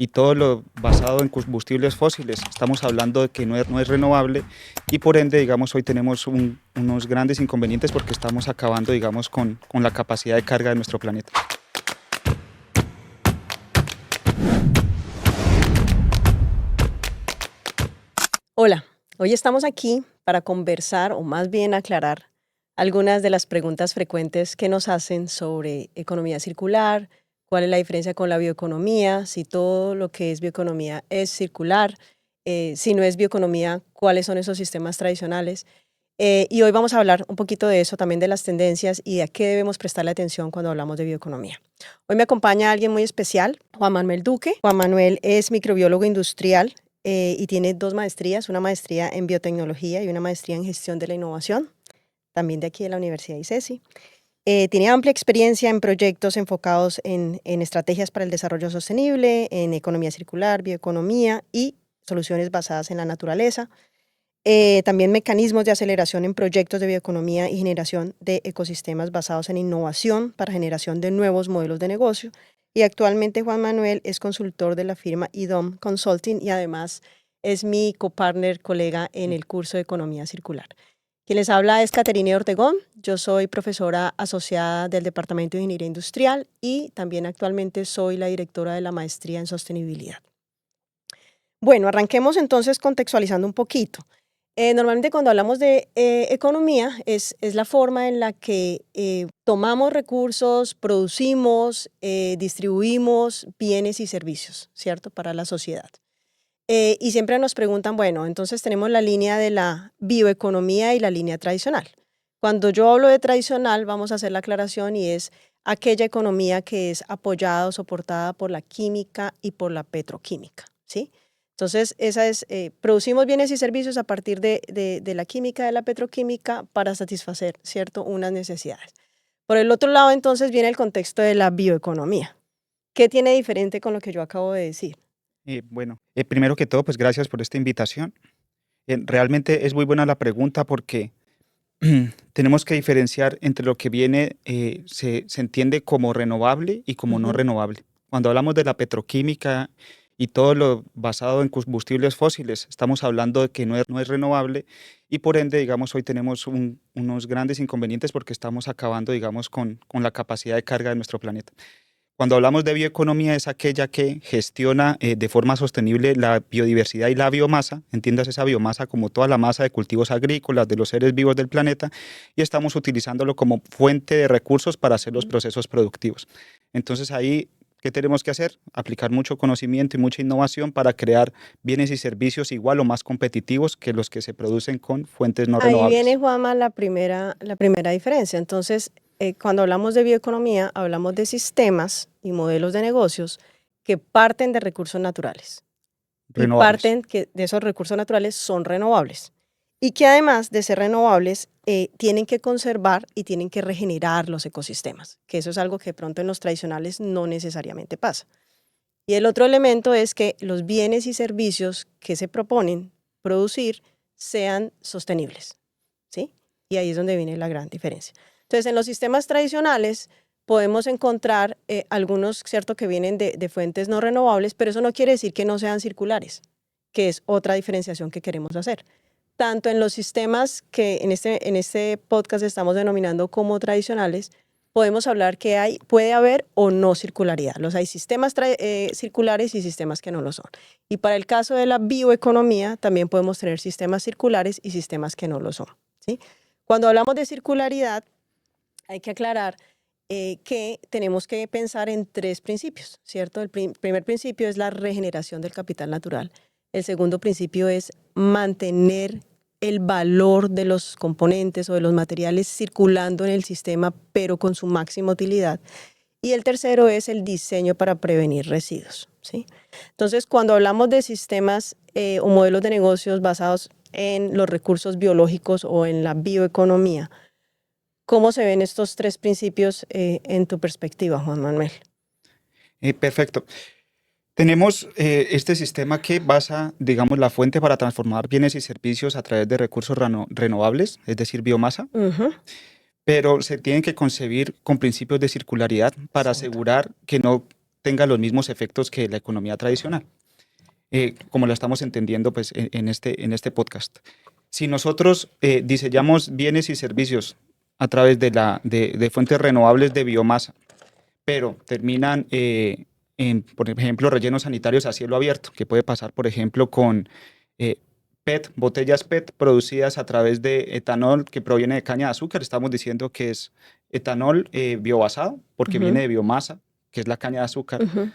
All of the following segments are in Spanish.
y todo lo basado en combustibles fósiles, estamos hablando de que no es renovable y por ende, digamos, hoy tenemos unos grandes inconvenientes porque estamos acabando, digamos, con la capacidad de carga de nuestro planeta. Hola, hoy estamos aquí para conversar o más bien aclarar algunas de las preguntas frecuentes que nos hacen sobre economía circular, cuál es la diferencia con la bioeconomía, si todo lo que es bioeconomía es circular, si no es bioeconomía, cuáles son esos sistemas tradicionales. Y hoy vamos a hablar un poquito de eso, también de las tendencias y de a qué debemos prestarle atención cuando hablamos de bioeconomía. Hoy me acompaña alguien muy especial, Juan Manuel Duque. Juan Manuel es microbiólogo industrial y tiene 2 maestrías, una maestría en biotecnología y una maestría en gestión de la innovación, también de aquí de la Universidad ICESI. Tiene amplia experiencia en proyectos enfocados en estrategias para el desarrollo sostenible, en economía circular, bioeconomía y soluciones basadas en la naturaleza. También mecanismos de aceleración en proyectos de bioeconomía y generación de ecosistemas basados en innovación para generación de nuevos modelos de negocio. Y actualmente Juan Manuel es consultor de la firma IDOM Consulting y además es mi copartner, colega en el curso de Economía Circular. Quien les habla es Caterina Ortegón. Yo soy profesora asociada del Departamento de Ingeniería Industrial y también actualmente soy la directora de la maestría en sostenibilidad. Bueno, arranquemos entonces contextualizando un poquito. Normalmente cuando hablamos de economía es la forma en la que tomamos recursos, producimos, distribuimos bienes y servicios, ¿cierto? Para la sociedad. Y siempre nos preguntan, bueno, entonces tenemos la línea de la bioeconomía y la línea tradicional. Cuando yo hablo de tradicional, vamos a hacer la aclaración y es aquella economía que es apoyada o soportada por la química y por la petroquímica, ¿sí? Entonces, esa es, producimos bienes y servicios a partir de la química, de la petroquímica, para satisfacer, ¿cierto?, unas necesidades. Por el otro lado, entonces, viene el contexto de la bioeconomía. ¿Qué tiene diferente con lo que yo acabo de decir? Primero que todo, pues gracias por esta invitación. Realmente es muy buena la pregunta porque tenemos que diferenciar entre lo que viene, se entiende como renovable y como no renovable. Cuando hablamos de la petroquímica y todo lo basado en combustibles fósiles, estamos hablando de que no es renovable y por ende, digamos, hoy tenemos unos grandes inconvenientes porque estamos acabando, digamos, con la capacidad de carga de nuestro planeta. Cuando hablamos de bioeconomía es aquella que gestiona de forma sostenible la biodiversidad y la biomasa, entiendas esa biomasa como toda la masa de cultivos agrícolas de los seres vivos del planeta y estamos utilizándolo como fuente de recursos para hacer los procesos productivos. Entonces ahí, ¿qué tenemos que hacer? Aplicar mucho conocimiento y mucha innovación para crear bienes y servicios igual o más competitivos que los que se producen con fuentes no Ahí viene, renovables. Juanma, la primera diferencia. Entonces, cuando hablamos de bioeconomía, hablamos de sistemas y modelos de negocios que parten de recursos naturales y Renovables. parten que de esos recursos naturales son renovables y que además de ser renovables, tienen que conservar y tienen que regenerar los ecosistemas, que eso es algo que de pronto en los tradicionales no necesariamente pasa. Y el otro elemento es que los bienes y servicios que se proponen producir sean sostenibles, ¿sí? Y ahí es donde viene la gran diferencia. Entonces, en los sistemas tradicionales podemos encontrar algunos, ¿cierto?, que vienen de fuentes no renovables, pero eso no quiere decir que no sean circulares, que es otra diferenciación que queremos hacer. Tanto en los sistemas que en este podcast estamos denominando como tradicionales, podemos hablar que puede haber o no circularidad. Hay sistemas circulares y sistemas que no lo son. Y para el caso de la bioeconomía, también podemos tener sistemas circulares y sistemas que no lo son, ¿sí? Cuando hablamos de circularidad, hay que aclarar que tenemos que pensar en 3 principios, ¿cierto? El primer principio es la regeneración del capital natural. El segundo principio es mantener el valor de los componentes o de los materiales circulando en el sistema, pero con su máxima utilidad. Y el tercero es el diseño para prevenir residuos, ¿sí? Entonces, cuando hablamos de sistemas o modelos de negocios basados en los recursos biológicos o en la bioeconomía, ¿cómo se ven estos 3 principios en tu perspectiva, Juan Manuel? Perfecto. Tenemos este sistema que basa, digamos, la fuente para transformar bienes y servicios a través de recursos renovables, es decir, biomasa, pero se tienen que concebir con principios de circularidad para Exacto. asegurar que no tenga los mismos efectos que la economía tradicional, como la estamos entendiendo pues, en este podcast. Si nosotros diseñamos bienes y servicios a través de fuentes renovables de biomasa, pero terminan por ejemplo, rellenos sanitarios a cielo abierto, que puede pasar, por ejemplo, con eh, PET, botellas PET producidas a través de etanol que proviene de caña de azúcar. Estamos diciendo que es etanol biobasado, porque viene Ujú, de biomasa, que es la caña de azúcar, ujú.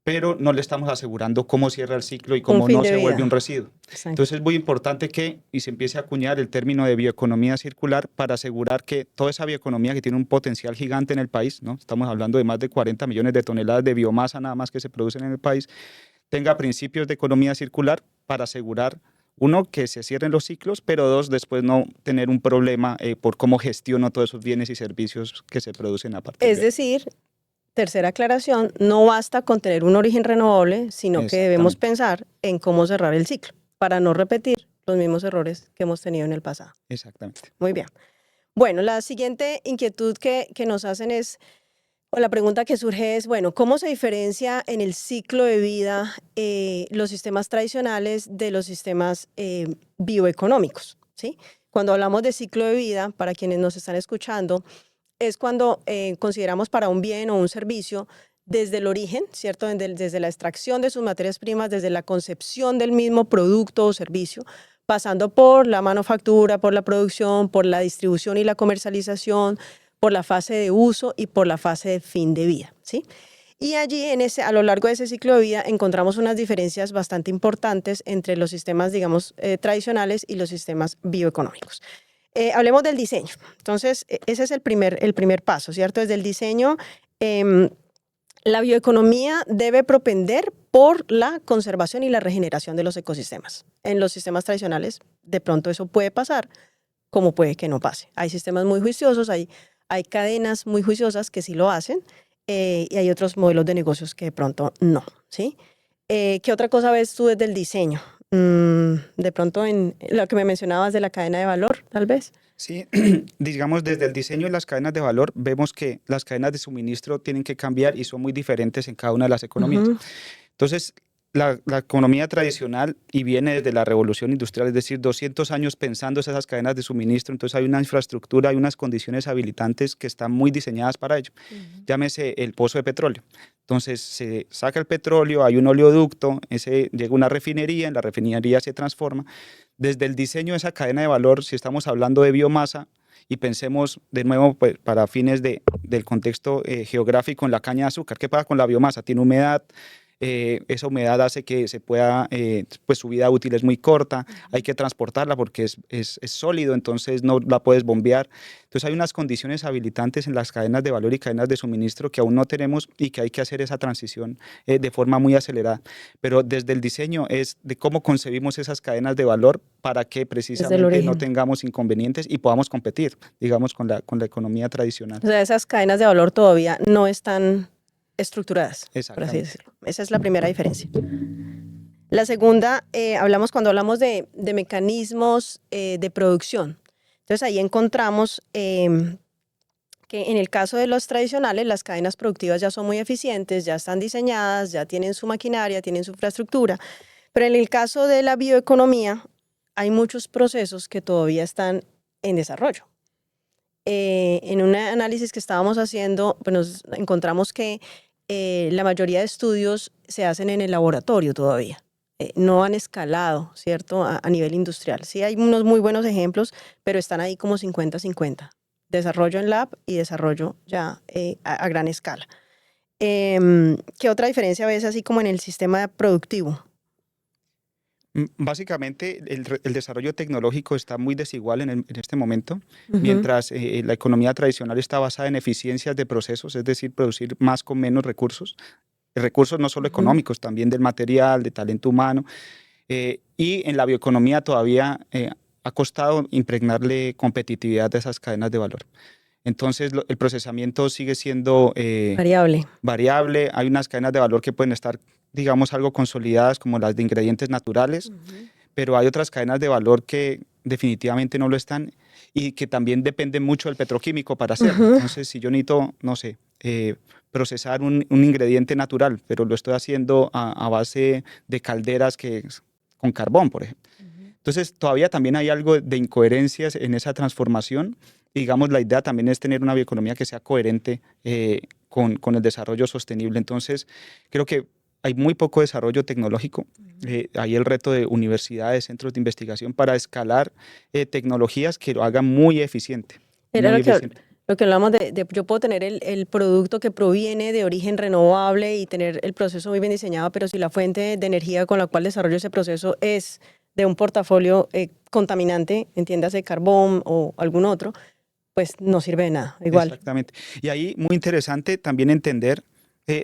pero no le estamos asegurando cómo cierra el ciclo y Un cómo fin no de se vuelve un vida. residuo. Exacto. Entonces es muy importante que y se empiece a acuñar el término de bioeconomía circular para asegurar que toda esa bioeconomía que tiene un potencial gigante en el país, ¿no? Estamos hablando de más de 40 millones de toneladas de biomasa nada más que se producen en el país, tenga principios de economía circular para asegurar, uno, que se cierren los ciclos, pero dos, después no tener un problema por cómo gestiono todos esos bienes y servicios que se producen a partir Es de ahí. decir, tercera aclaración, no basta con tener un origen renovable, sino que debemos Exactamente, pensar en cómo cerrar el ciclo para no repetir los mismos errores que hemos tenido en el pasado. exactamente. Muy bien. Bueno, la siguiente inquietud que nos hacen es, o la pregunta que surge es, bueno, ¿cómo se diferencia en el ciclo de vida los sistemas tradicionales de los sistemas bioeconómicos? ¿Sí? Cuando hablamos de ciclo de vida, para quienes nos están escuchando, es cuando consideramos para un bien o un servicio desde el origen, ¿cierto? Desde la extracción de sus materias primas, desde la concepción del mismo producto o servicio, pasando por la manufactura, por la producción, por la distribución y la comercialización, por la fase de uso y por la fase de fin de vida, ¿sí? Y allí, a lo largo de ese ciclo de vida, encontramos unas diferencias bastante importantes entre los sistemas, digamos, tradicionales y los sistemas bioeconómicos. Hablemos del diseño. Entonces, ese es el primer paso, ¿cierto? Desde el diseño, em, la bioeconomía debe propender por la conservación y la regeneración de los ecosistemas. En los sistemas tradicionales, de pronto eso puede pasar, como puede que no pase. Hay sistemas muy juiciosos, hay cadenas muy juiciosas que sí lo hacen, y hay otros modelos de negocios que de pronto no, ¿sí? ¿Qué otra cosa ves tú desde el diseño? De pronto en lo que me mencionabas de la cadena de valor, tal vez. Sí, digamos, desde el diseño de las cadenas de valor, vemos que las cadenas de suministro tienen que cambiar y son muy diferentes en cada una de las economías. Ujú, Entonces, la economía tradicional y viene desde la revolución industrial, es decir, 200 años pensando esas cadenas de suministro, entonces hay una infraestructura, hay unas condiciones habilitantes que están muy diseñadas para ello. ujú. Llámese el pozo de petróleo. Entonces se saca el petróleo, hay un oleoducto, ese llega a una refinería, en la refinería se transforma. Desde el diseño de esa cadena de valor, si estamos hablando de biomasa, y pensemos de nuevo pues, para fines del contexto geográfico en la caña de azúcar, ¿qué pasa con la biomasa? Tiene humedad, esa humedad hace que se pueda, pues su vida útil es muy corta, hay que transportarla porque es sólido, entonces no la puedes bombear. Entonces hay unas condiciones habilitantes en las cadenas de valor y cadenas de suministro que aún no tenemos y que hay que hacer esa transición de forma muy acelerada. Pero desde el diseño es de cómo concebimos esas cadenas de valor para que Desde el precisamente no origen. tengamos inconvenientes y podamos competir, digamos, con la economía tradicional. O sea, esas cadenas de valor todavía no están estructuradas, por así Exactamente. decirlo. Esa es la primera diferencia. La segunda, cuando hablamos de mecanismos de producción. Entonces ahí encontramos que en el caso de los tradicionales, las cadenas productivas ya son muy eficientes, ya están diseñadas, ya tienen su maquinaria, tienen su infraestructura. Pero en el caso de la bioeconomía, hay muchos procesos que todavía están en desarrollo. En un análisis que estábamos haciendo, pues nos encontramos que la mayoría de estudios se hacen en el laboratorio todavía. No han escalado, ¿cierto? A nivel industrial. Sí hay unos muy buenos ejemplos, pero están ahí como 50-50. Desarrollo en lab y desarrollo ya a gran escala. ¿Qué otra diferencia ves así como en el sistema productivo? Básicamente, el desarrollo tecnológico está muy desigual en este momento, Ujú, mientras la economía tradicional está basada en eficiencias de procesos, es decir, producir más con menos recursos, recursos no solo ujú. económicos, también del material, de talento humano, y en la bioeconomía todavía ha costado impregnarle competitividad a esas cadenas de valor. Entonces, el procesamiento sigue siendo Variable. variable, hay unas cadenas de valor que pueden estar, digamos, algo consolidadas como las de ingredientes naturales, Ujú. pero hay otras cadenas de valor que definitivamente no lo están y que también dependen mucho del petroquímico para hacerlo. Entonces, si yo necesito, no sé, procesar un ingrediente natural, pero lo estoy haciendo a base de calderas con carbón, por ejemplo. Entonces, todavía también hay algo de incoherencias en esa transformación. Y, digamos, la idea también es tener una bioeconomía que sea coherente con el desarrollo sostenible. Entonces, creo que hay muy poco desarrollo tecnológico. Hay el reto de universidades, centros de investigación para escalar tecnologías que lo hagan muy eficiente. Era Muy eficiente. lo que hablamos de yo puedo tener el producto que proviene de origen renovable y tener el proceso muy bien diseñado, pero si la fuente de energía con la cual desarrollo ese proceso es de un portafolio contaminante, entiéndase carbón o algún otro, pues no sirve de nada, igual. Exactamente. Y ahí muy interesante también entender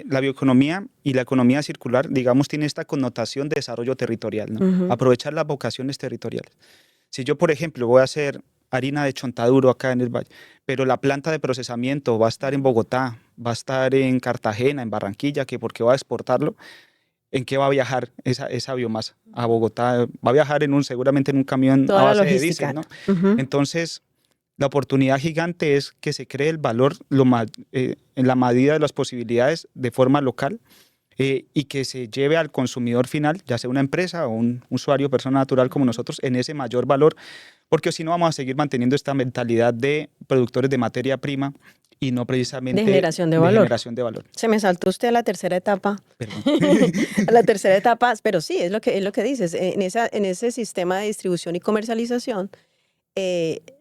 la bioeconomía y la economía circular, digamos, tiene esta connotación de desarrollo territorial, ¿no? Aprovechar las vocaciones territoriales. Si yo, por ejemplo, voy a hacer harina de Chontaduro acá en el Valle, pero la planta de procesamiento va a estar en Bogotá, va a estar en Cartagena, en Barranquilla, que porque va a exportarlo, ¿en qué va a viajar esa biomasa? A Bogotá, va a viajar seguramente en un camión Toda a la base de logística. diésel, ¿no? Entonces, la oportunidad gigante es que se cree el valor en la medida de las posibilidades de forma local y que se lleve al consumidor final, ya sea una empresa o un usuario, persona natural como nosotros, en ese mayor valor, porque si no vamos a seguir manteniendo esta mentalidad de productores de materia prima y no precisamente de generación de valor. generación de valor. Se me saltó usted a la tercera etapa. Perdón. A la tercera etapa, pero sí, es lo que dices. En ese sistema de distribución y comercialización,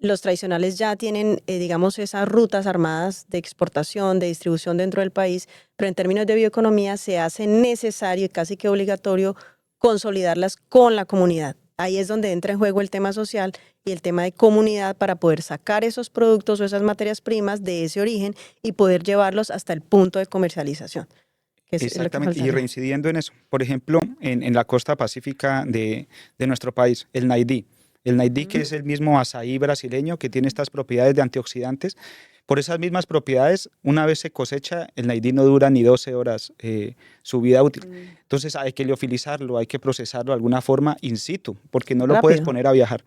los tradicionales ya tienen, digamos, esas rutas armadas de exportación, de distribución dentro del país, pero en términos de bioeconomía se hace necesario y casi que obligatorio consolidarlas con la comunidad. Ahí es donde entra en juego el tema social y el tema de comunidad para poder sacar esos productos o esas materias primas de ese origen y poder llevarlos hasta el punto de comercialización. Exactamente, y reincidiendo en eso, por ejemplo, en la costa pacífica de nuestro país, el Naidí. El Naidí, que es el mismo azaí brasileño que tiene estas propiedades de antioxidantes, por esas mismas propiedades, una vez se cosecha, el Naidí no dura ni 12 horas su vida útil. Entonces hay que liofilizarlo, hay que procesarlo de alguna forma in situ, porque no lo puedes poner a viajar.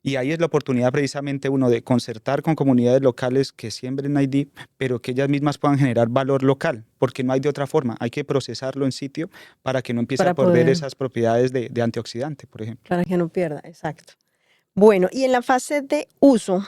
Y ahí es la oportunidad precisamente uno de concertar con comunidades locales que siembren Naidí, pero que ellas mismas puedan generar valor local, porque no hay de otra forma. Hay que procesarlo en sitio para que no empiece a perder esas propiedades de antioxidante, por ejemplo. Para que no pierda, exacto. Bueno, y en la fase de uso,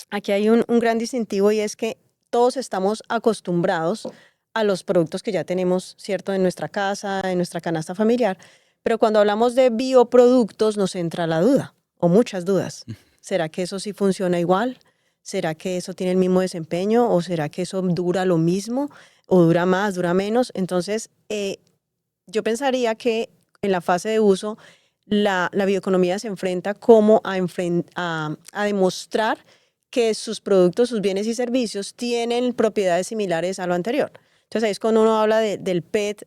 aquí hay un gran distintivo y es que todos estamos acostumbrados a los productos que ya tenemos, ¿cierto?, en nuestra casa, en nuestra canasta familiar, pero cuando hablamos de bioproductos nos entra la duda, o muchas dudas. ¿Será que eso sí funciona igual? ¿Será que eso tiene el mismo desempeño? ¿O será que eso dura lo mismo? ¿O dura más, dura menos? Entonces, yo pensaría que en la fase de uso la bioeconomía se enfrenta como a demostrar que sus productos, sus bienes y servicios tienen propiedades similares a lo anterior. Entonces ahí es cuando uno habla del PET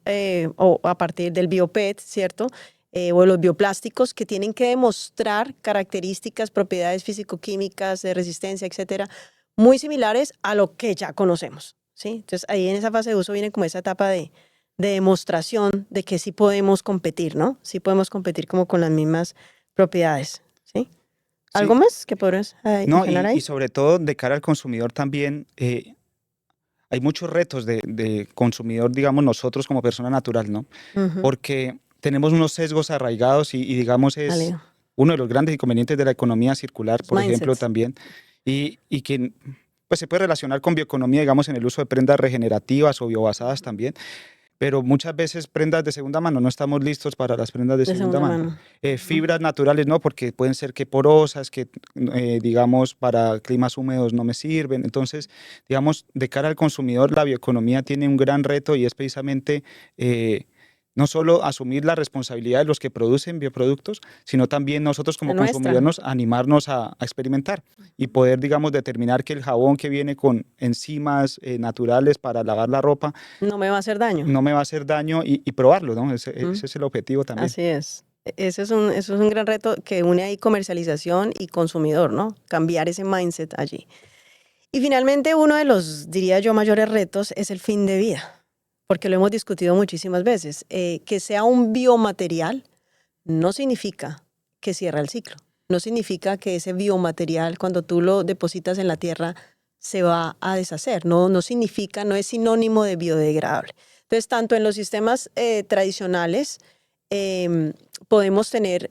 o a partir del biopet, ¿cierto? O de los bioplásticos que tienen que demostrar características, propiedades físico-químicas, de resistencia, etcétera, muy similares a lo que ya conocemos, ¿sí? Entonces ahí en esa fase de uso viene como esa etapa de demostración de que sí podemos competir, ¿no? Sí podemos competir como con las mismas propiedades, ¿sí? ¿Algo más que podrías mencionar ahí? Y sobre todo de cara al consumidor también, hay muchos retos de consumidor, digamos, nosotros como persona natural, ¿no? Porque tenemos unos sesgos arraigados y digamos, es uno de los grandes inconvenientes de la economía circular, por ejemplo, también, y que pues, se puede relacionar con bioeconomía, digamos, en el uso de prendas regenerativas o biobasadas también, pero muchas veces prendas de segunda mano, no estamos listos para las prendas de segunda mano. Fibras naturales no, porque pueden ser que porosas, que digamos para climas húmedos no me sirven. Entonces, digamos, de cara al consumidor, la bioeconomía tiene un gran reto y es precisamente no solo asumir la responsabilidad de los que producen bioproductos, sino también nosotros como consumidores animarnos a experimentar y poder, digamos, determinar que el jabón que viene con enzimas naturales para lavar la ropa no me va a hacer daño. No me va a hacer daño y probarlo, ¿no? Ese es el objetivo también. Así es. Eso es un gran reto que une ahí comercialización y consumidor, ¿no? Cambiar ese mindset allí. Y finalmente uno de los, diría yo, mayores retos es el fin de vida, porque lo hemos discutido muchísimas veces. Que sea un biomaterial no significa que cierra el ciclo. no significa que ese biomaterial, cuando tú lo depositas en la tierra, se va a deshacer. No significa, no es sinónimo de biodegradable. Entonces, tanto en los sistemas tradicionales, em, podemos tener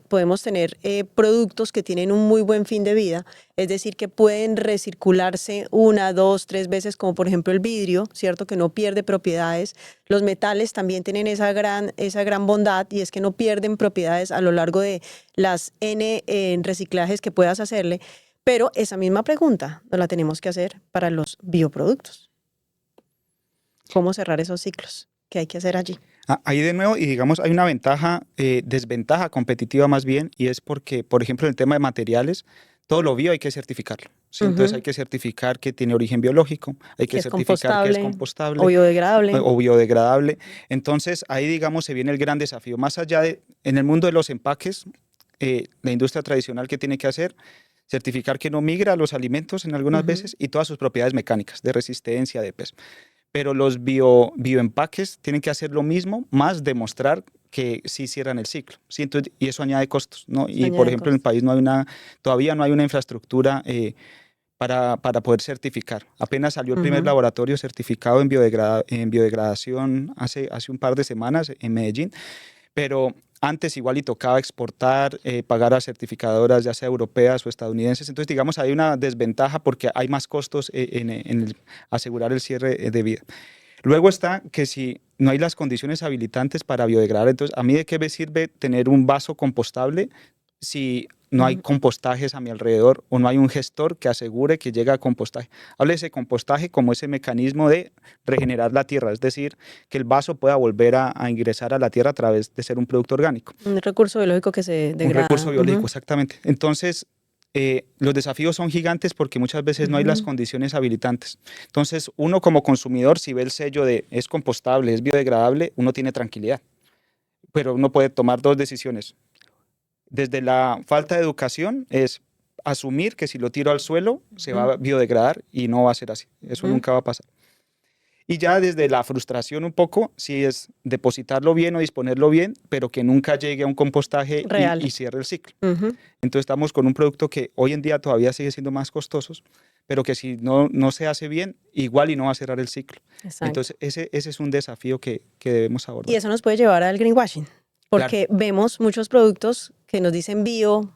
productos que tienen un muy buen fin de vida, es decir, que pueden recircularse 1, 2, 3 veces, como por ejemplo el vidrio, ¿cierto? Que no pierde propiedades. Los metales también tienen esa gran bondad, y es que no pierden propiedades a lo largo de las N reciclajes que puedas hacerle. Pero esa misma pregunta nos la tenemos que hacer para los bioproductos. ¿Cómo cerrar esos ciclos? ¿Qué hay que hacer allí? Ahí de nuevo, y digamos, hay una desventaja competitiva más bien, y es porque, por ejemplo, en el tema de materiales, todo lo bio hay que certificarlo, ¿sí? Entonces hay que certificar que tiene origen biológico, hay Que que es certificar que es compostable o compostable biodegradable. o biodegradable. Entonces ahí, digamos, se viene el gran desafío. Más allá en el mundo de los empaques, la industria tradicional, ¿qué tiene que hacer? Certificar que no migra los alimentos en algunas veces y todas sus propiedades mecánicas, de resistencia, de peso. Pero los bioempaques tienen que hacer lo mismo, más demostrar que sí cierran el ciclo, ¿sí? Entonces, y eso añade costos, ¿no? Se Y por añaden ejemplo, en el costos. país todavía no hay una infraestructura para poder certificar. Apenas salió el primer Ujú. laboratorio certificado en biodegradación hace un par de semanas en Medellín, pero antes igual y tocaba exportar, pagar a certificadoras, ya sea europeas o estadounidenses. Entonces, digamos, hay una desventaja porque hay más costos en asegurar el cierre de vida. Luego está que si no hay las condiciones habilitantes para biodegradar, entonces, ¿a mí de qué me sirve tener un vaso compostable si no hay Ujú. compostajes a mi alrededor o no hay un gestor que asegure que llega a compostaje? Hable de ese compostaje como ese mecanismo de regenerar la tierra, es decir, que el vaso pueda volver a ingresar a la tierra a través de ser un producto orgánico. Un recurso biológico que se Un recurso degrada. biológico, Ujú. exactamente. Entonces, los desafíos son gigantes porque muchas veces no hay las Ujú. condiciones habilitantes. Entonces, uno como consumidor, si ve el sello de es compostable, es biodegradable, uno tiene tranquilidad, pero uno puede tomar dos decisiones. Desde la falta de educación es asumir que si lo tiro al suelo se va Ujú. a biodegradar y no va a ser así. Eso Ujú. nunca va a pasar. Y ya desde la frustración un poco, sí es depositarlo bien o disponerlo bien, pero que nunca llegue a un compostaje Real. y cierre el ciclo. Ujú. Entonces estamos con un producto que hoy en día todavía sigue siendo más costoso, pero que si no se hace bien, igual y no va a cerrar el ciclo. Exacto. Entonces ese es un desafío que debemos Y abordar. eso nos puede llevar al greenwashing, Claro, porque vemos muchos productos que nos dicen bio,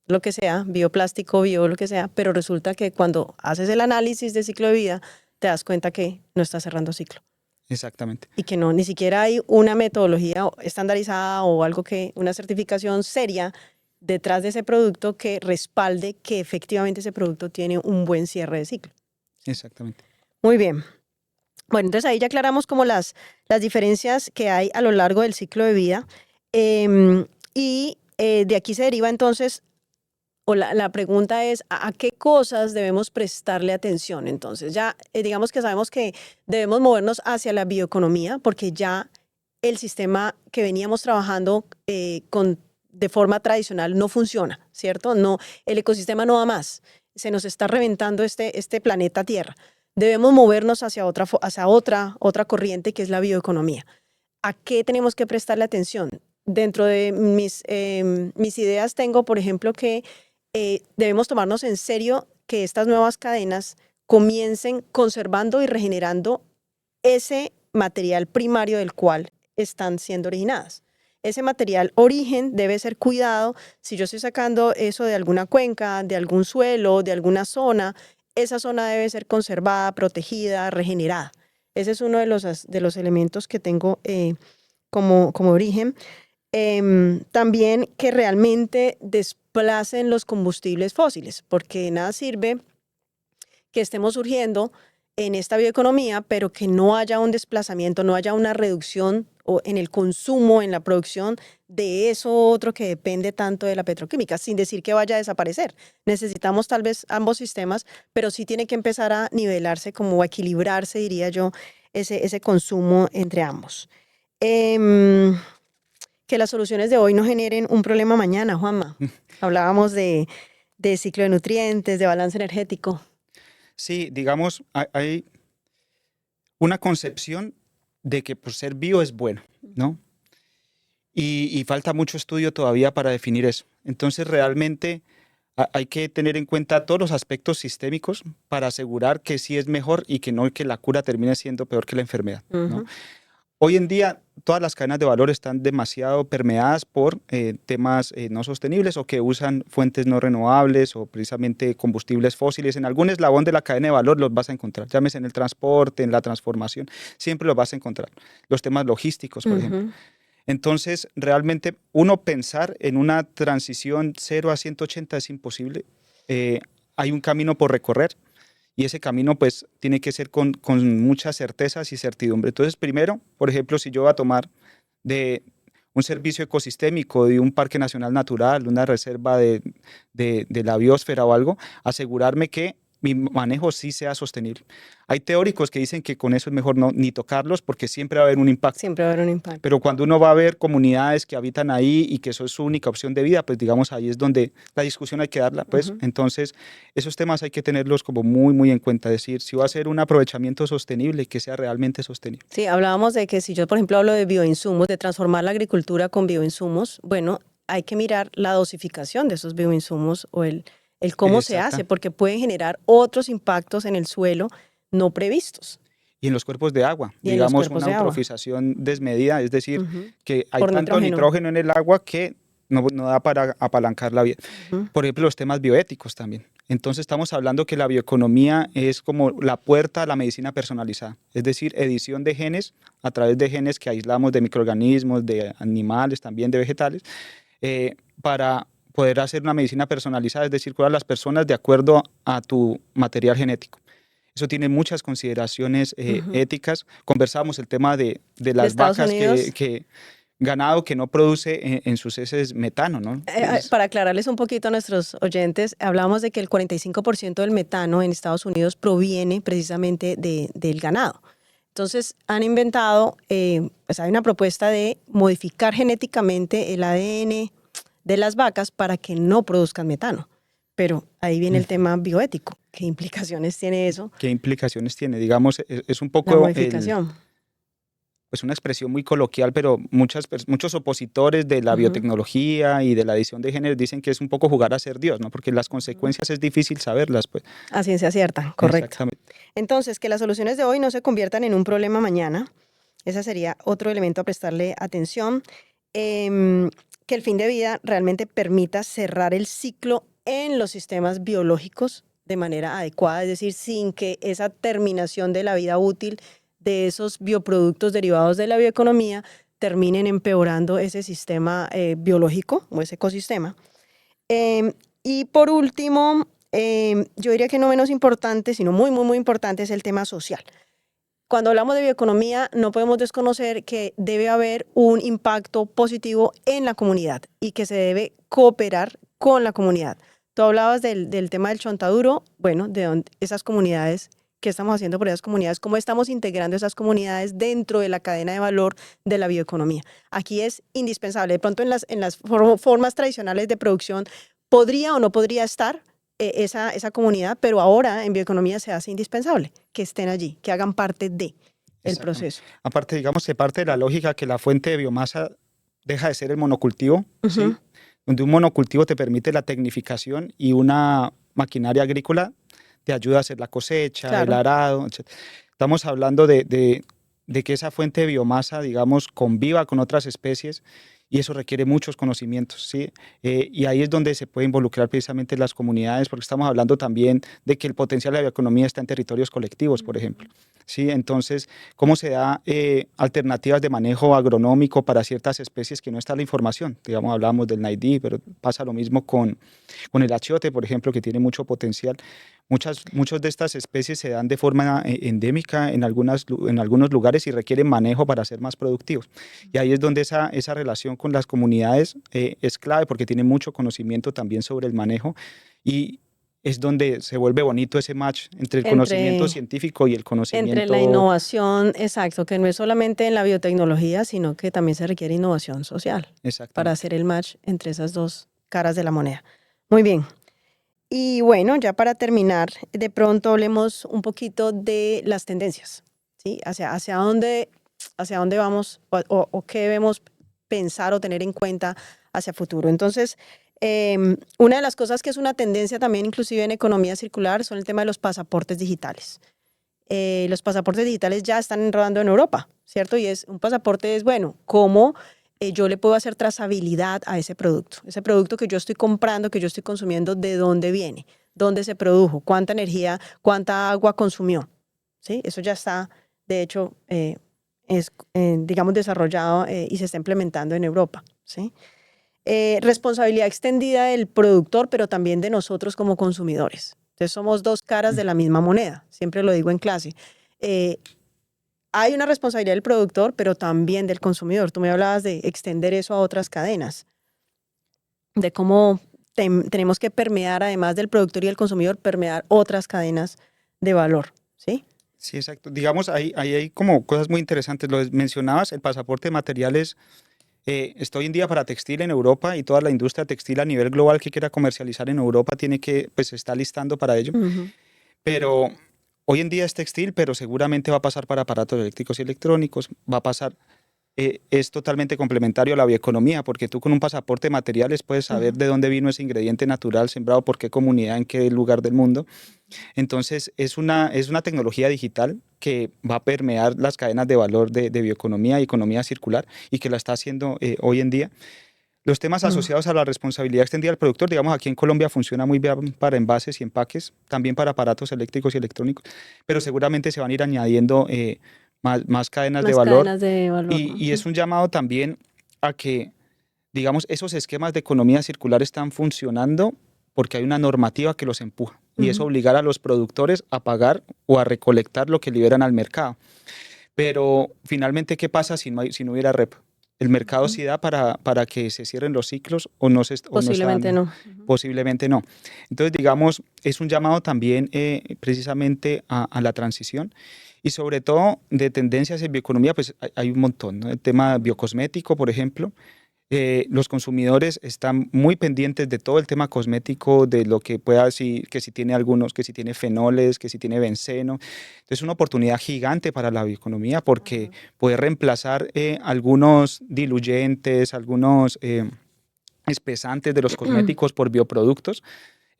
lo que sea, bioplástico, bio, lo que sea, pero resulta que cuando haces el análisis de ciclo de vida, te das cuenta que no está cerrando ciclo exactamente. y que no, ni siquiera hay una metodología estandarizada o algo una certificación seria detrás de ese producto que respalde que efectivamente ese producto tiene un buen cierre de ciclo. Exactamente. Muy bien. Bueno, entonces ahí ya aclaramos como las diferencias que hay a lo largo del ciclo de vida. Y de aquí se deriva entonces, o la pregunta es, ¿a qué cosas debemos prestarle atención? Entonces ya digamos que sabemos que debemos movernos hacia la bioeconomía, porque ya el sistema que veníamos trabajando de forma tradicional no funciona, ¿cierto? No, el ecosistema no da más. Se nos está reventando este planeta Tierra. Debemos movernos hacia otra corriente que es la bioeconomía. ¿A qué tenemos que prestarle atención? Dentro de mis ideas tengo, por ejemplo, que debemos tomarnos en serio que estas nuevas cadenas comiencen conservando y regenerando ese material primario del cual están siendo originadas. Ese material origen debe ser cuidado. Si yo estoy sacando eso de alguna cuenca, de algún suelo, de alguna zona, esa zona debe ser conservada, protegida, regenerada. Ese es uno de los elementos que tengo como origen. También que realmente desplacen los combustibles fósiles, porque de nada sirve que estemos surgiendo en esta bioeconomía, pero que no haya un desplazamiento, no haya una reducción en el consumo, en la producción de eso otro que depende tanto de la petroquímica, sin decir que vaya a desaparecer. Necesitamos tal vez ambos sistemas, pero sí tiene que empezar a nivelarse, como a equilibrarse, diría yo, ese consumo entre ambos. Em, que las soluciones de hoy no generen un problema mañana, Juanma. Hablábamos de ciclo de nutrientes, de balance energético. Sí, digamos, hay una concepción de que por ser bio es bueno, ¿no? Y falta mucho estudio todavía para definir eso. Entonces, realmente Hay que tener en cuenta todos los aspectos sistémicos para asegurar que sí es mejor y que no que la cura termine siendo peor que la enfermedad, ¿no? Ujú. Hoy en día todas las cadenas de valor están demasiado permeadas por temas no sostenibles o que usan fuentes no renovables o precisamente combustibles fósiles. En algún eslabón de la cadena de valor los vas a encontrar, llámese en el transporte, en la transformación, siempre los vas a encontrar. Los temas logísticos, por ejemplo. Ujú. Entonces, realmente uno pensar en una transición 0 a 180 es imposible. Hay un camino por recorrer y ese camino pues tiene que ser con muchas certezas y certidumbre. Entonces, primero, por ejemplo, si yo voy a tomar de un servicio ecosistémico, de un parque nacional natural, una reserva de la biosfera o algo, asegurarme que mi manejo sí sea sostenible. Hay teóricos que dicen que con eso es mejor no, ni tocarlos porque siempre va a haber un impacto. Siempre va a haber un impacto. Pero cuando uno va a ver comunidades que habitan ahí y que eso es su única opción de vida, pues digamos ahí es donde la discusión hay que darla, pues. Ujú. Entonces, esos temas hay que tenerlos como muy, muy en cuenta. Es decir, si va a ser un aprovechamiento sostenible, que sea realmente sostenible. Sí, hablábamos de que si yo, por ejemplo, hablo de bioinsumos, de transformar la agricultura con bioinsumos, bueno, hay que mirar la dosificación de esos bioinsumos o el cómo se hace, Exacta. porque pueden generar otros impactos en el suelo no previstos Y en los cuerpos de agua, y en los digamos cuerpos una de agua. eutrofización desmedida, es decir, Ujú. que hay Por tanto nitrógeno. nitrógeno en el agua que no da para apalancar la vida. Ujú. Por ejemplo, los temas bioéticos también. Entonces estamos hablando que la bioeconomía es como la puerta a la medicina personalizada, es decir, edición de genes a través de genes que aislamos de microorganismos, de animales, también de vegetales, para poder hacer una medicina personalizada, es decir, curar a las personas de acuerdo a tu material genético. Eso tiene muchas consideraciones Ujú. éticas. Conversamos el tema de De las Estados vacas Unidos, ganado que no produce en sus heces metano, ¿no? para aclararles un poquito a nuestros oyentes, hablábamos de que el 45% del metano en Estados Unidos proviene precisamente del ganado. Entonces han inventado, pues hay una propuesta de modificar genéticamente el ADN de las vacas para que no produzcan metano. Pero ahí viene el tema bioético. ¿Qué implicaciones tiene eso? ¿Qué implicaciones tiene? Digamos, es un La poco modificación. pues una expresión muy coloquial, pero muchos opositores de la Ujú. biotecnología y de la edición de género dicen que es un poco jugar a ser Dios, ¿no? Porque las Ujú. consecuencias es difícil saberlas, pues. A ciencia cierta, correcto. Exactamente. Entonces, que las soluciones de hoy no se conviertan en un problema mañana. Ese sería otro elemento a prestarle atención. Em, que el fin de vida realmente permita cerrar el ciclo en los sistemas biológicos de manera adecuada, es decir, sin que esa terminación de la vida útil de esos bioproductos derivados de la bioeconomía terminen empeorando ese sistema biológico o ese ecosistema. Em, y por último, yo diría que no menos importante, sino muy, muy, muy importante, es el tema social. Cuando hablamos de bioeconomía, no podemos desconocer que debe haber un impacto positivo en la comunidad y que se debe cooperar con la comunidad. Tú hablabas del tema del chontaduro, bueno, esas comunidades, ¿qué estamos haciendo por esas comunidades? ¿Cómo estamos integrando esas comunidades dentro de la cadena de valor de la bioeconomía? Aquí es indispensable. De pronto en las formas tradicionales de producción, ¿podría o no podría estar esa comunidad? Pero ahora en bioeconomía se hace indispensable que estén allí, que hagan parte de el Exactamente. proceso. Aparte, digamos, se parte de la lógica que la fuente de biomasa deja de ser el monocultivo, Ujú. ¿sí? Donde un monocultivo te permite la tecnificación y una maquinaria agrícola te ayuda a hacer la cosecha, el Claro. arado, etc. Estamos hablando de que esa fuente de biomasa, digamos, conviva con otras especies y eso requiere muchos conocimientos, ¿sí? Y ahí es donde se puede involucrar precisamente las comunidades, porque estamos hablando también de que el potencial de la bioeconomía está en territorios colectivos, por ejemplo. ¿Sí? Entonces, ¿cómo se da alternativas de manejo agronómico para ciertas especies que no está la información? Digamos, hablábamos del naidí, pero pasa lo mismo con el achiote, por ejemplo, que tiene mucho potencial. Muchas de estas especies se dan de forma endémica en algunos lugares y requieren manejo para ser más productivos. Y ahí es donde esa relación con las comunidades es clave porque tienen mucho conocimiento también sobre el manejo y es donde se vuelve bonito ese match entre el conocimiento Entre, científico y el entre la conocimiento innovación, exacto, que no es solamente en la biotecnología, sino que también se requiere innovación social para exactamente. hacer el match entre esas dos caras de la moneda. Muy bien. Y bueno, ya para terminar, de pronto hablemos un poquito de las tendencias, ¿sí? Hacia dónde vamos o qué debemos pensar o tener en cuenta hacia futuro. Entonces, Una de las cosas que es una tendencia también inclusive en economía circular son el tema de los pasaportes digitales. Los pasaportes digitales ya están rodando en Europa, ¿cierto? Y un pasaporte es, bueno, ¿cómo yo le puedo hacer trazabilidad a ese producto? Ese producto que yo estoy comprando, que yo estoy consumiendo, ¿de dónde viene? ¿Dónde se produjo? ¿Cuánta energía, cuánta agua consumió? ¿Sí? Eso ya está, de hecho, digamos, desarrollado y se está implementando en Europa, ¿sí? Responsabilidad extendida del productor, pero también de nosotros como consumidores. Entonces somos dos caras de la misma moneda, siempre lo digo en clase. Eh, Hay una responsabilidad del productor, pero también del consumidor. Tú me hablabas de extender eso a otras cadenas, de cómo tenemos que permear, además del productor y el consumidor, permear otras cadenas de valor, ¿sí? Sí, exacto. Digamos, ahí hay como cosas muy interesantes. Lo mencionabas, el pasaporte de materiales está hoy en día para textil en Europa y toda la industria textil a nivel global que quiera comercializar en Europa tiene que, pues se está listando para ello. Ujú. Pero hoy en día es textil, pero seguramente va a pasar para aparatos eléctricos y electrónicos, va a pasar, es totalmente complementario a la bioeconomía, porque tú con un pasaporte de materiales puedes saber Ujú. de dónde vino ese ingrediente natural sembrado, por qué comunidad, en qué lugar del mundo. Entonces, es una tecnología digital que va a permear las cadenas de valor de bioeconomía y economía circular y que la está haciendo hoy en día. Los temas Mm. asociados a la responsabilidad extendida del productor, digamos, aquí en Colombia funciona muy bien para envases y empaques, también para aparatos eléctricos y electrónicos, pero seguramente se van a ir añadiendo más cadenas de Las valor cadenas de valor. y es un llamado también a que, digamos, esos esquemas de economía circular están funcionando porque hay una normativa que los empuja y es Ujú. obligar a los productores a pagar o a recolectar lo que liberan al mercado. Pero finalmente, ¿qué pasa si no hubiera REP? ¿El mercado Ujú. sí da para que se cierren los ciclos o no, o no está Posiblemente dando? no. Ujú. Posiblemente no. Entonces, digamos, es un llamado también precisamente a la transición y sobre todo de tendencias en bioeconomía, pues hay un montón, ¿no? El tema Ujú. biocosmético, por ejemplo, los consumidores están muy pendientes de todo el tema cosmético, de lo que pueda, que si tiene algunos, que si tiene fenoles, que si tiene benceno. Entonces, es una oportunidad gigante para la bioeconomía porque Ujú. puede reemplazar algunos diluyentes, algunos espesantes de los cosméticos por bioproductos.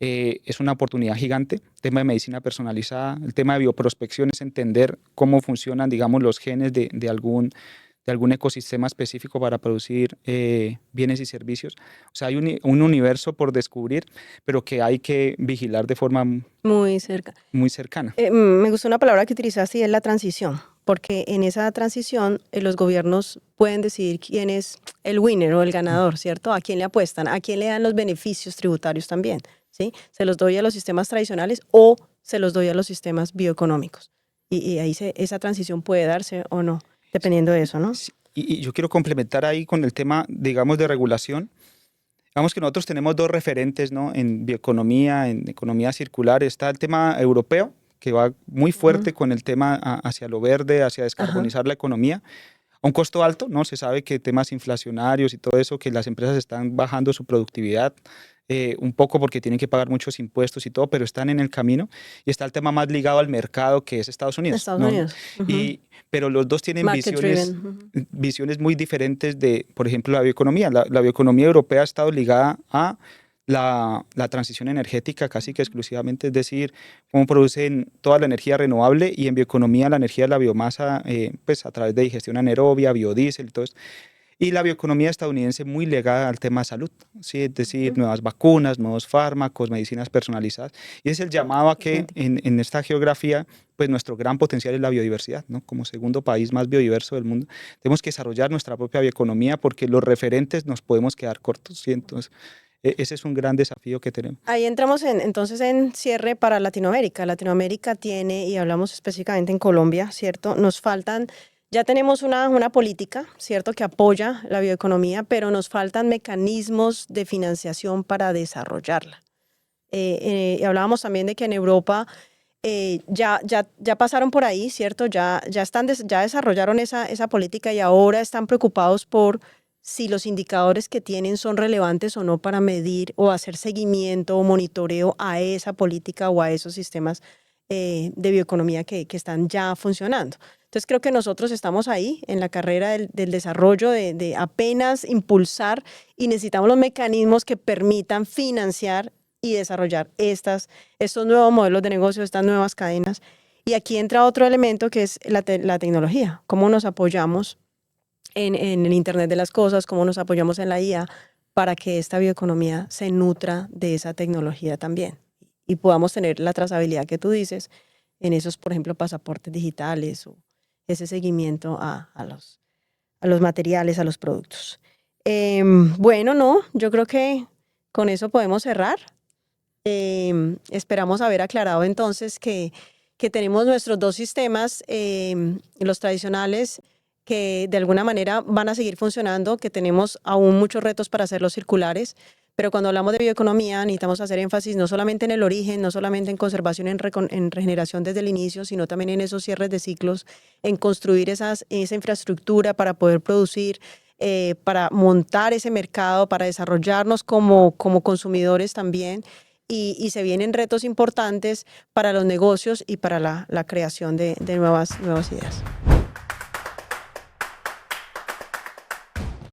Es una oportunidad gigante. El tema de medicina personalizada, el tema de bioprospección es entender cómo funcionan, digamos, los genes de algún ecosistema específico para producir bienes y servicios. O sea, hay un universo por descubrir, pero que hay que vigilar de forma Muy cerca. muy cercana. Me gustó una palabra que utilizaste y es la transición, porque en esa transición los gobiernos pueden decidir quién es el winner o el ganador, ¿cierto? A quién le apuestan, a quién le dan los beneficios tributarios también, ¿sí? ¿Se los doy a los sistemas tradicionales o se los doy a los sistemas bioeconómicos? Y ahí esa transición puede darse o no, dependiendo de eso, ¿no? Sí, y yo quiero complementar ahí con el tema, digamos, de regulación. Digamos que nosotros tenemos dos referentes, ¿no? En bioeconomía, en economía circular. Está el tema europeo, que va muy Ujú. fuerte con el tema hacia lo verde, hacia Ajá. descarbonizar la economía. A un costo alto, ¿no? Se sabe que temas inflacionarios y todo eso, que las empresas están bajando su productividad un poco porque tienen que pagar muchos impuestos y todo, pero están en el camino. Y está el tema más ligado al mercado, que es Estados Unidos, Estados ¿no? Unidos. Ujú. Y, pero los dos tienen Market driven. visiones, Ujú. visiones muy diferentes de, por ejemplo, la bioeconomía. La bioeconomía europea ha estado ligada a la transición energética casi que exclusivamente, es decir, cómo producen toda la energía renovable y en bioeconomía la energía de la biomasa, pues a través de digestión anaerobia, biodiesel, todo esto. Y la bioeconomía estadounidense muy ligada al tema de salud, ¿sí? Es decir, Ujú. nuevas vacunas, nuevos fármacos, medicinas personalizadas. Y es el llamado a que Totalmente. en esta geografía, pues nuestro gran potencial es la biodiversidad, ¿no? Como segundo país más biodiverso del mundo, tenemos que desarrollar nuestra propia bioeconomía porque los referentes nos podemos quedar cortos, ¿sí? Entonces, ese es un gran desafío que tenemos. Ahí entramos entonces en cierre para Latinoamérica. Latinoamérica tiene, y hablamos específicamente en Colombia, ¿cierto? Nos faltan, ya tenemos una política, ¿cierto?, que apoya la bioeconomía, pero nos faltan mecanismos de financiación para desarrollarla. Y hablábamos también de que en Europa ya pasaron por ahí, ¿cierto? Ya desarrollaron esa política y ahora están preocupados por si los indicadores que tienen son relevantes o no para medir o hacer seguimiento o monitoreo a esa política o a esos sistemas de bioeconomía que están ya funcionando. Entonces creo que nosotros estamos ahí en la carrera del desarrollo, de apenas impulsar, y necesitamos los mecanismos que permitan financiar y desarrollar estos nuevos modelos de negocio, estas nuevas cadenas. Y aquí entra otro elemento que es la tecnología, cómo nos apoyamos en el Internet de las cosas, cómo nos apoyamos en la IA para que esta bioeconomía se nutra de esa tecnología también y podamos tener la trazabilidad que tú dices en esos, por ejemplo, pasaportes digitales o ese seguimiento a los materiales, a los productos. Bueno, no, yo creo que con eso podemos cerrar. Esperamos haber aclarado entonces que tenemos nuestros dos sistemas, los tradicionales, que de alguna manera van a seguir funcionando, que tenemos aún muchos retos para hacerlos circulares, pero cuando hablamos de bioeconomía necesitamos hacer énfasis no solamente en el origen, no solamente en conservación, en regeneración desde el inicio, sino también en esos cierres de ciclos, en construir esa infraestructura para poder producir, para montar ese mercado, para desarrollarnos como consumidores también. Y se vienen retos importantes para los negocios y para la creación de nuevas ideas.